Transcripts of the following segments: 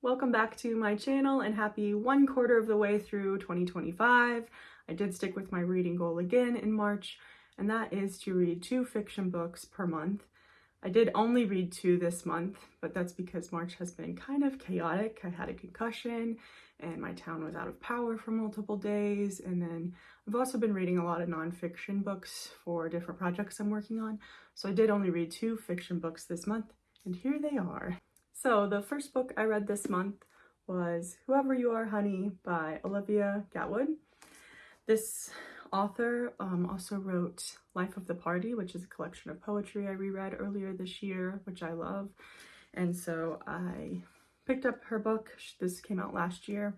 Welcome back to my channel and happy 1/4 of the way through 2025. I did stick with my reading goal again in March, and that is to read 2 fiction books per month. I did only read 2 this month, but that's because March has been kind of chaotic. I had a concussion and my town was out of power for multiple days, and then I've also been reading a lot of nonfiction books for different projects I'm working on. So I did only read 2 fiction books this month, and here they are. So the first book I read this month was Whoever You Are, Honey by Olivia Gatwood. This author also wrote Life of the Party, which is a collection of poetry I reread earlier this year, which I love. And so I picked up her book. This came out last year,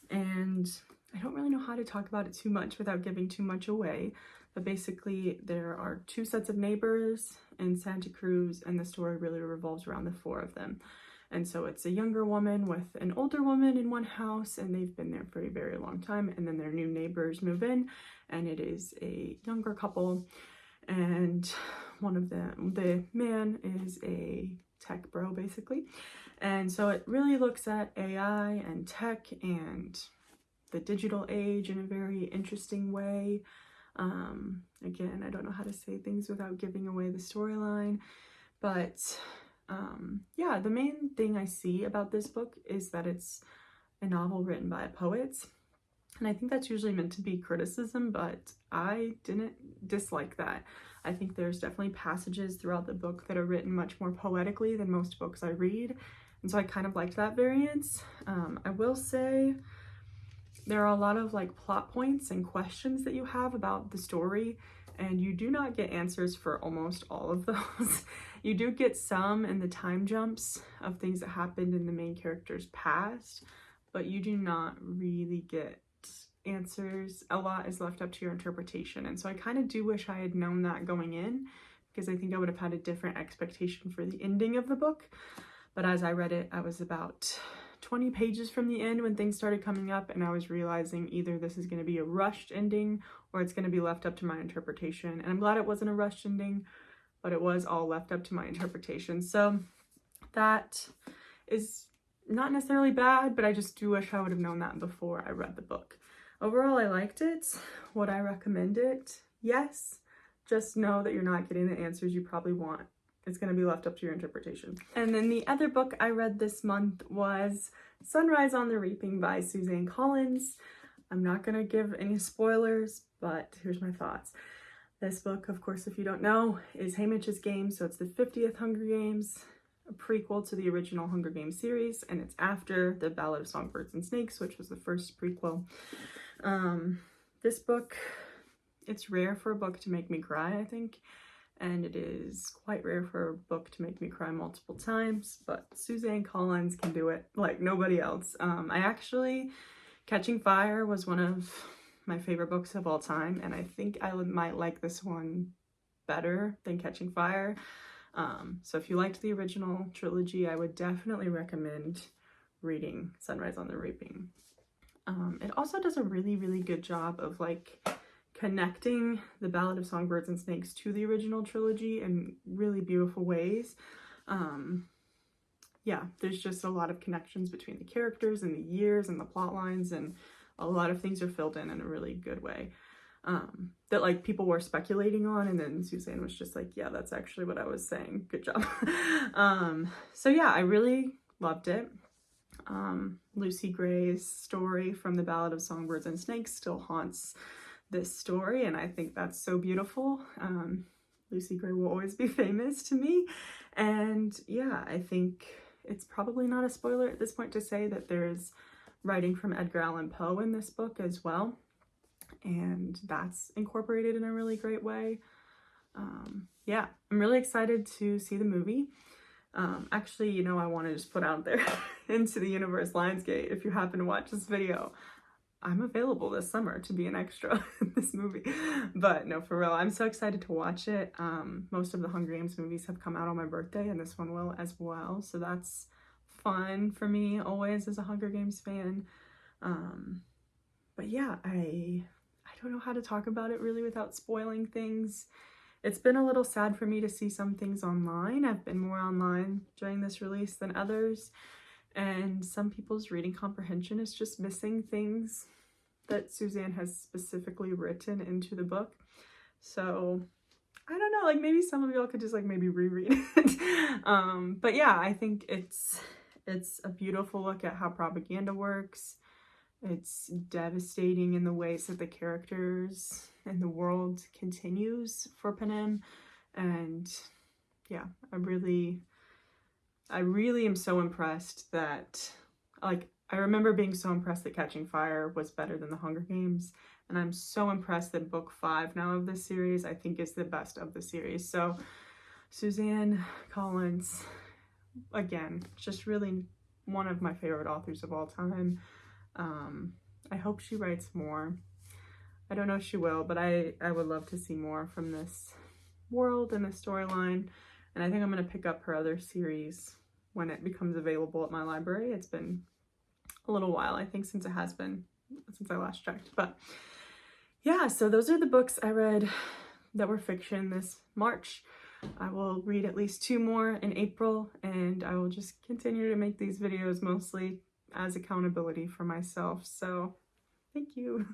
and I don't really know how to talk about it too much without giving too much away. But basically, there are 2 sets of neighbors in Santa Cruz, and the story really revolves around the 4 of them. And so it's a younger woman with an older woman in one house, and they've been there for a very long time. And then their new neighbors move in, and it is a younger couple. And one of them, the man, is a tech bro, basically. And so it really looks at AI and tech and the digital age in a very interesting way. Again, I don't know how to say things without giving away the storyline, but yeah, the main thing I see about this book is that it's a novel written by a poet, and I think that's usually meant to be criticism, but I didn't dislike that. I think there's definitely passages throughout the book that are written much more poetically than most books I read, and so I kind of liked that variance. I will say there are a lot of plot points and questions that you have about the story, and you do not get answers for almost all of those. You do get some in the time jumps of things that happened in the main character's past, but you do not really get answers. A lot is left up to your interpretation, and so I kind of do wish I had known that going in, because I think I would have had a different expectation for the ending of the book. But as I read it, I was about 20 pages from the end when things started coming up, and I was realizing either this is going to be a rushed ending or it's going to be left up to my interpretation. And I'm glad it wasn't a rushed ending, but it was all left up to my interpretation. So that is not necessarily bad, but I just do wish I would have known that before I read the book. Overall, I liked it. Would I recommend it? Yes. Just know that you're not getting the answers you probably want. It's going to be left up to your interpretation. And then the other book I read this month was Sunrise on the Reaping by Suzanne Collins. I'm not going to give any spoilers, but here's my thoughts. This book, of course, if you don't know, is Haymitch's Game, so it's the 50th Hunger Games, a prequel to the original Hunger Games series, and it's after The Ballad of Songbirds and Snakes, which was the first prequel. This book, it's rare for a book to make me cry, I think. And it is quite rare for a book to make me cry multiple times, but Suzanne Collins can do it like nobody else. Catching Fire was one of my favorite books of all time, and I think I might like this one better than Catching Fire. So if you liked the original trilogy, I would definitely recommend reading Sunrise on the Reaping. It also does a really, really good job of connecting The Ballad of Songbirds and Snakes to the original trilogy in really beautiful ways. Yeah, there's just a lot of connections between the characters and the years and the plot lines, and a lot of things are filled in a really good way that people were speculating on, and then Suzanne was just like, yeah, that's actually what I was saying. Good job. So yeah, I really loved it. Lucy Gray's story from The Ballad of Songbirds and Snakes still haunts this story, and I think that's so beautiful. Lucy Gray will always be famous to me, and yeah, I think it's probably not a spoiler at this point to say that there's writing from Edgar Allan Poe in this book as well, and that's incorporated in a really great way. Yeah, I'm really excited to see the movie. Actually, I want to just put out there into the universe, Lionsgate, if you happen to watch this video, I'm available this summer to be an extra in this movie. But no, for real, I'm so excited to watch it. Most of the Hunger Games movies have come out on my birthday, and this one will as well. So that's fun for me always as a Hunger Games fan. But yeah, I don't know how to talk about it really without spoiling things. It's been a little sad for me to see some things online. I've been more online during this release than others. and some people's reading comprehension is just missing things that Suzanne has specifically written into the book. So I don't know, like maybe some of y'all could just like maybe reread it. But yeah, I think it's a beautiful look at how propaganda works. It's devastating in the ways that the characters and the world continues for Panem. And yeah, I really am so impressed that, like, I remember being so impressed that Catching Fire was better than The Hunger Games, and I'm so impressed that book 5 now of this series I think is the best of the series. So Suzanne Collins, again, just really one of my favorite authors of all time. I hope she writes more. I don't know if she will, but I would love to see more from this world and this storyline. And I think I'm going to pick up her other series when it becomes available at my library. It's been a little while, I think, since I last checked. But yeah, so those are the books I read that were fiction this March. I will read at least 2 more in April, and I will just continue to make these videos mostly as accountability for myself. So thank you.